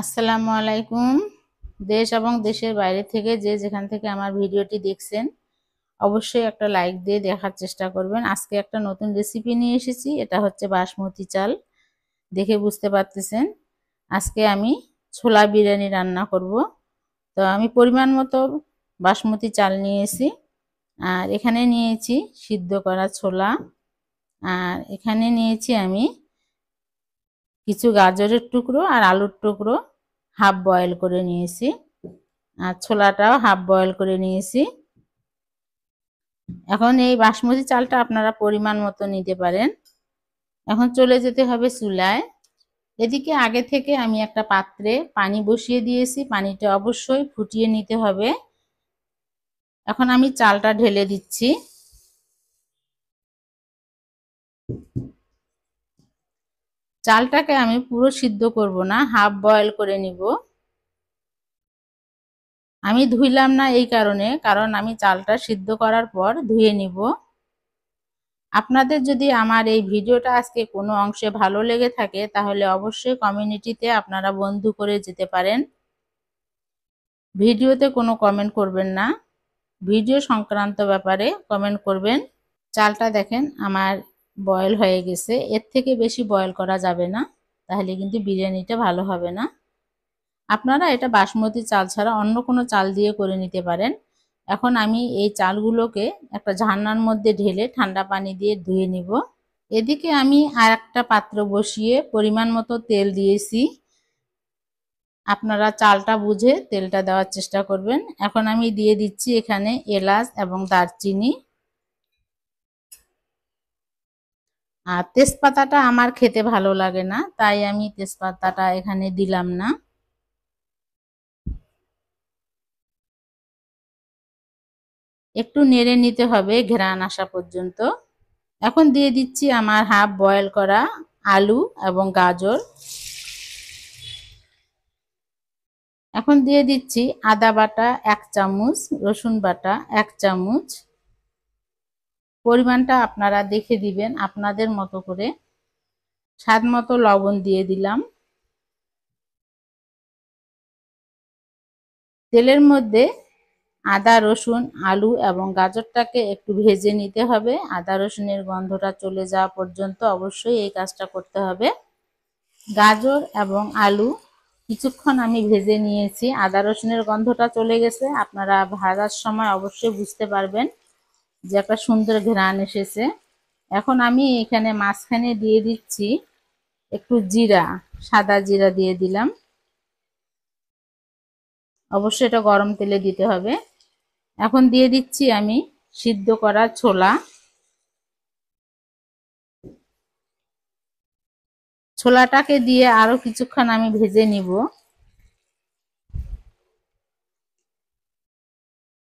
আসসালামু আলাইকুম। দেশ এবং দেশের বাইরে থেকে যে যেখান থেকে আমার ভিডিওটি দেখছেন অবশ্যই একটা লাইক দিয়ে দেখার চেষ্টা করবেন। আজকে একটা নতুন রেসিপি নিয়ে এসেছি, এটা হচ্ছে বাসমতি চাল। দেখে বুঝতে পারতেছেন আজকে আমি ছোলা বিরিয়ানি রান্না করব। তো আমি পরিমাণ মতো বাসমতি চাল নিয়েছি, আর এখানে নিয়েছি সিদ্ধ করা ছোলা, আর এখানে নিয়েছি আমি কিছু গাজরের টুকরো আর আলুর টুকরো হাফ বয়েল করে নিয়েছি, আর ছোলাটাও হাফ বয়েল করে নিয়েছি। এখন এই বাসমতি চালটা আপনারা পরিমাণ মতো নিতে পারেন। এখন চলে যেতে হবে চুলায়। এদিকে আগে থেকে আমি একটা পাত্রে পানি বসিয়ে দিয়েছি, পানিটা অবশ্যই ফুটিয়ে নিতে হবে। এখন আমি চালটা ঢেলে দিচ্ছি। চালটাকে আমি পুরো সিদ্ধ করব না, হাফ বয়েল করে নিব। আমি ধুইলাম না এই কারণ আমি চালটা সিদ্ধ করার পর ধুয়ে নিব। আপনাদের যদি আমার এই ভিডিওটা আজকে কোনো অংশে ভালো লেগে থাকে তাহলে অবশ্যই কমিউনিটিতে আপনারা বন্ধু করে যেতে পারেন। ভিডিওতে কোনো কমেন্ট করবেন না, ভিডিও সংক্রান্ত ব্যাপারে কমেন্ট করবেন। চালটা দেখেন আমার বয়েল হয়ে গেছে, এর থেকে বেশি বয়েল করা যাবে না, তাহলে কিন্তু বিরিয়ানিটা ভালো হবে না। আপনারা এটা বাসমতি চাল ছাড়া অন্য কোনো চাল দিয়ে করে নিতে পারেন। এখন আমি এই চালগুলোকে একটা ঝান্নার মধ্যে ঢেলে ঠান্ডা পানি দিয়ে ধুয়ে নিব। এদিকে আমি আর একটা পাত্র বসিয়ে পরিমাণ মতো তেল দিয়েছি। আপনারা চালটা বুঝে তেলটা দেওয়ার চেষ্টা করবেন। এখন আমি দিয়ে দিচ্ছি এখানে এলাচ এবং দারচিনি, আর তেজপাতাটা আমার খেতে ভালো লাগে না, তাই আমি তেজপাতাটা এখানে দিলাম না। একটু নেড়ে নিতে হবে ঘ্রাণ আসা পর্যন্ত। এখন দিয়ে দিচ্ছি আমার হাফ বয়েল করা আলু এবং গাজর। এখন দিয়ে দিচ্ছি আদা বাটা 1 চামচ, রসুন বাটা 1 চামচ। পরিমাণটা আপনারা দেখে দিবেন আপনাদের মতো করে। স্বাদ মতো লবণ দিয়ে দিলাম। তেলের মধ্যে আদা রসুন আলু এবং গাজরটাকে একটু ভেজে নিতে হবে। আদা রসুনের গন্ধটা চলে যাওয়া পর্যন্ত অবশ্যই এই কাজটা করতে হবে। গাজর এবং আলু কিছুক্ষণ আমি ভেজে নিয়েছি, আদা রসুনের গন্ধটা চলে গেছে। আপনারা ভাজার সময় অবশ্যই বুঝতে পারবেন যে একটা সুন্দর ঘ্রাণ এসেছে। এখন আমি এখানে মাঝখানে দিয়ে দিচ্ছি একটু জিরা, সাদা জিরা দিয়ে দিলাম। অবশ্যই এটা গরম তেলে দিতে হবে। এখন দিয়ে দিচ্ছি আমি সিদ্ধ করা ছোলা। ছোলাটাকে দিয়ে আরো কিছুক্ষণ আমি ভেজে নিব।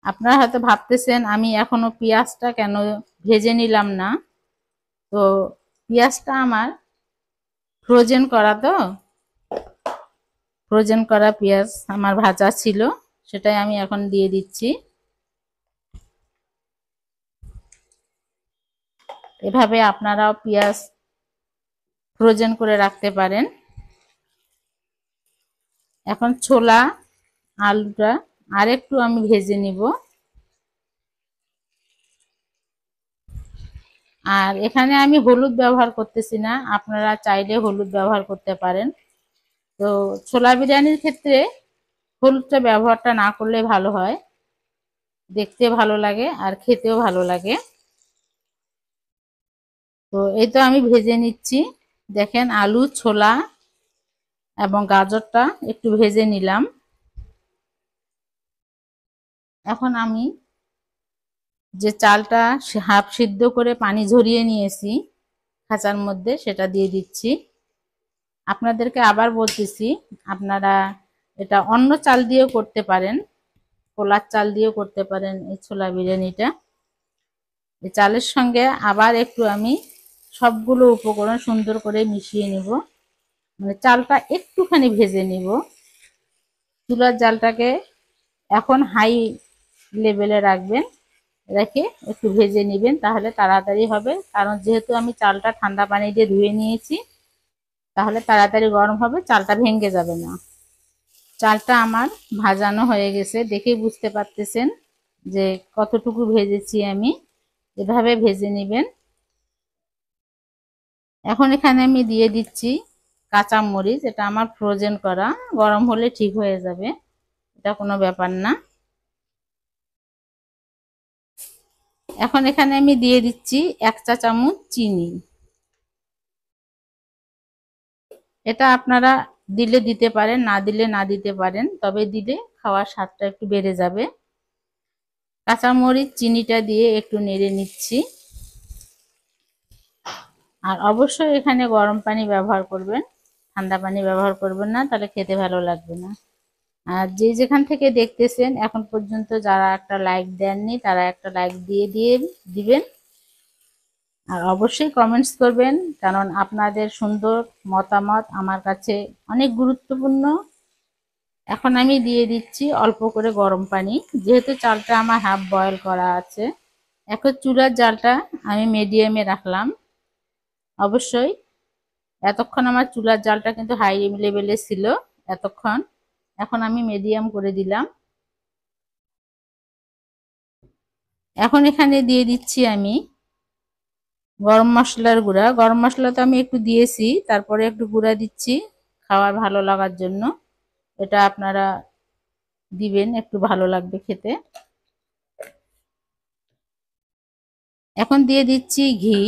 আপনারা হয়তো ভাবতেছেন আমি এখনো পেঁয়াজটা কেন ভেজে নিলাম না। তো পেঁয়াজটা আমার ফ্রোজেন করা, তো ফ্রোজেন করা পেঁয়াজ আমার ভাজা ছিল, সেটাই আমি এখন দিয়ে দিচ্ছি। এভাবে আপনারাও পেঁয়াজ ফ্রোজেন করে রাখতে পারেন। এখন ছোলা আলুটা আরেকটু আমি ভেজে নিব। আর এখানে আমি হলুদ ব্যবহার করতেছি না, আপনারা চাইলে হলুদ ব্যবহার করতে পারেন। তো ছোলা বিরিয়ানির ক্ষেত্রে হলুদটা ব্যবহারটা না করলে ভালো হয়, দেখতে ভালো লাগে আর খেতেও ভালো লাগে। তো এই তো আমি ভেজে নিচ্ছি। দেখেন আলু ছোলা এবং গাজরটা একটু ভেজে নিলাম। এখন আমি যে চালটা হাফ সিদ্ধ করে পানি ঝরিয়ে নিয়েছি খাঁচার মধ্যে, সেটা দিয়ে দিচ্ছি। আপনাদেরকে আবার বলতেছি, আপনারা এটা অন্য চাল দিয়েও করতে পারেন, পোলার চাল দিয়েও করতে পারেন এই ছোলা বিরিয়ানিটা। এই চালের সঙ্গে আবার একটু আমি সবগুলো উপকরণ সুন্দর করে মিশিয়ে নিব, মানে চালটা একটুখানি ভেজে নিব। চুলার জালটাকে এখন হাই লেভেলে রাখবেন, রেখে একটু ভেজে নেবেন, তাহলে তাড়াতাড়ি হবে। কারণ যেহেতু আমি চালটা ঠান্ডা পানি দিয়ে ধুয়ে নিয়েছি, তাহলে তাড়াতাড়ি গরম হবে, চালটা ভেঙে যাবে না। চালটা আমার ভাজানো হয়ে গেছে, দেখেই বুঝতে পারতেছেন যে কতটুকু ভেজেছি আমি। এভাবে ভেজে নেবেন। এখন এখানে আমি দিয়ে দিচ্ছি কাঁচা মরিচ, এটা আমার ফ্রোজেন করা, গরম হলে ঠিক হয়ে যাবে, এটা কোনো ব্যাপার না। এখন এখানে আমি দিয়ে দিচ্ছি 1 চা চামচ চিনি। এটা আপনারা দিলে দিতে পারেন, না দিলে না দিতে পারেন, তবে দিলে খাওয়ার স্বাদটা একটু বেড়ে যাবে। কাঁচামরিচ চিনিটা দিয়ে একটু নেড়ে নিচ্ছি। আর অবশ্যই এখানে গরম পানি ব্যবহার করবেন, ঠান্ডা পানি ব্যবহার করবেন না, তাহলে খেতে ভালো লাগবে না। আর যে যেখান থেকে দেখতেছেন এখন পর্যন্ত যারা একটা লাইক দেননি তারা একটা লাইক দিয়ে দিবেন। আর অবশ্যই কমেন্টস করবেন, কারণ আপনাদের সুন্দর মতামত আমার কাছে অনেক গুরুত্বপূর্ণ। এখন আমি দিয়ে দিচ্ছি অল্প করে গরম পানি, যেহেতু চালটা আমার হাফ বয়েল করা আছে। এখন চুলার জালটা আমি মিডিয়ামে রাখলাম। অবশ্যই এতক্ষণ আমার চুলার জালটা কিন্তু হাই লেভেলে ছিল এতক্ষণ, এখন আমি মিডিয়াম করে দিলাম। এখন এখানে দিয়ে দিচ্ছি আমি গরম মশলার গুঁড়া। গরম মশলা তো আমি একটু দিয়েছি, তারপরে একটু গুঁড়া দিচ্ছি খাওয়ার ভালো লাগার জন্য। এটা আপনারা দিবেন, একটু ভালো লাগবে খেতে। এখন দিয়ে দিচ্ছি ঘি,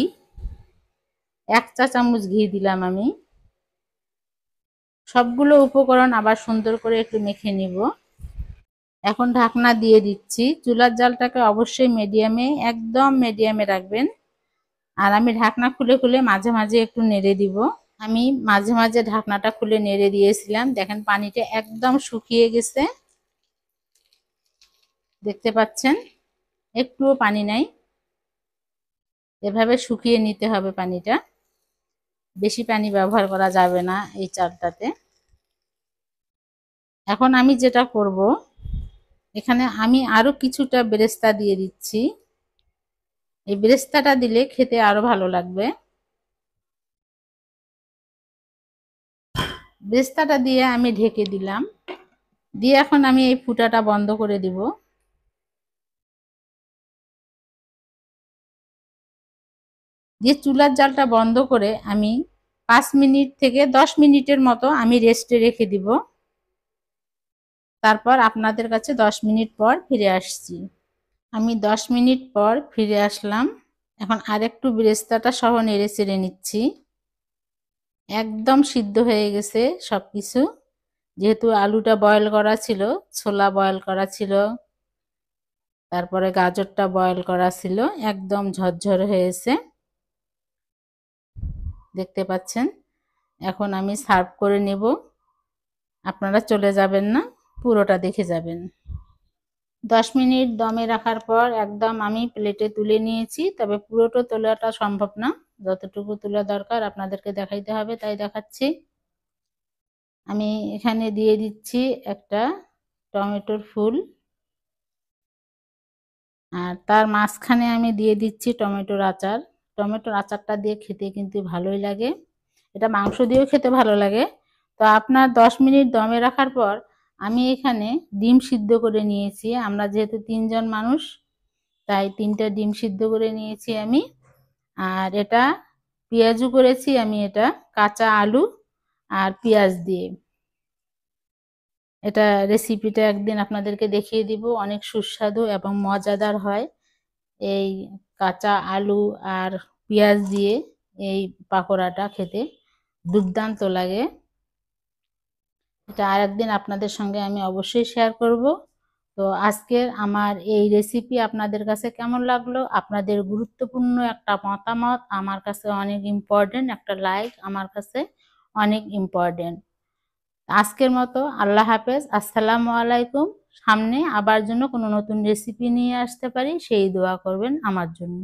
1 চা চামচ ঘি দিলাম আমি। সবগুলো উপকরণ আবার সুন্দর করে একটু মেখে নিব। এখন ঢাকনা দিয়ে দিচ্ছি। চুলার জালটাকে অবশ্যই মিডিয়ামে, একদম মিডিয়ামে রাখবেন। আর আমি ঢাকনা খুলে খুলে মাঝে মাঝে একটু নেড়ে দিব। আমি মাঝে মাঝে ঢাকনাটা খুলে নেড়ে দিয়েছিলাম, দেখেন পানিটা একদম শুকিয়ে গেছে, দেখতে পাচ্ছেন একটুও পানি নাই। এভাবে শুকিয়ে নিতে হবে পানিটা, বেশি পানি ব্যবহার করা যাবে না এই চালটাতে। এখন আমি যেটা করব, এখানে আমি আরো কিছুটা বেরেস্তা দিয়ে দিচ্ছি। এই বেরেস্তাটা দিলে খেতে আরো ভালো লাগবে। বেরেস্তাটা দিয়ে আমি ঢেকে দিলাম, দিয়ে এখন আমি এই ফুটাটা বন্ধ করে দিব। দিয়ে চুলার জালটা বন্ধ করে আমি 5 মিনিট থেকে 10 মিনিটের মতো আমি রেস্টে রেখে দিব। তারপর আপনাদের কাছে 10 মিনিট পর ফিরে আসছি। আমি 10 মিনিট পর ফিরে আসলাম। এখন আরেকটু বেরেস্তাটা সহ নেড়ে চেড়ে নিচ্ছি। একদম সিদ্ধ হয়ে গেছে সবকিছু, যেহেতু আলুটা বয়েল করা ছিল, ছোলা বয়েল করা ছিল, তারপরে গাজরটা বয়েল করা ছিল, একদম ঝরঝর হয়েছে, দেখতে পাচ্ছেন। এখন আমি সার্ভ করে নেব, আপনারা চলে যাবেন না, পুরোটা দেখে যাবেন। 10 মিনিট দমে রাখার পর একদম আমি প্লেটে তুলে নিয়েছি, তবে পুরোটা তোলাটা সম্ভব না, যতটুকু তোলা দরকার আপনাদেরকে দেখাইতে হবে তাই দেখাচ্ছি। আমি এখানে দিয়ে দিচ্ছি একটা টমেটোর ফুল, আর তার মাঝখানে আমি দিয়ে দিচ্ছি টমেটোর আচার। টমেটোর আচারটা দিয়ে খেতে কিন্তু ভালোই লাগে, এটা মাংস দিয়েও খেতে ভালো লাগে। তো আপনার 10 মিনিট দমে রাখার পর আমি এখানে ডিম সিদ্ধ করে নিয়েছি, আমরা যেহেতু 3 জন মানুষ তাই 3টা ডিম সিদ্ধ করে নিয়েছি আমি। আর এটা পেঁয়াজু করেছি আমি, এটা কাঁচা আলু আর পেঁয়াজ দিয়ে। এটা রেসিপিটা একদিন আপনাদেরকে দেখিয়ে দিব, অনেক সুস্বাদু এবং মজাদার হয়। এই কাঁচা আলু আর পেঁয়াজ দিয়ে এই পাকোড়াটা খেতে দুর্দান্ত লাগে। এটা আরেকদিন আপনাদের সঙ্গে আমি অবশ্যই শেয়ার করব। তো আজকের আমার এই রেসিপি আপনাদের কাছে কেমন লাগলো, আপনাদের গুরুত্বপূর্ণ একটা মতামত আমার কাছে অনেক ইম্পর্টেন্ট, একটা লাইক আমার কাছে অনেক ইম্পর্টেন্ট। আজকের মতো আল্লাহ হাফেজ, আসসালামু আলাইকুম। সামনে আবার জন্য কোনো নতুন রেসিপি নিয়ে আসতে পারি সেই দোয়া করবেন আমার জন্য।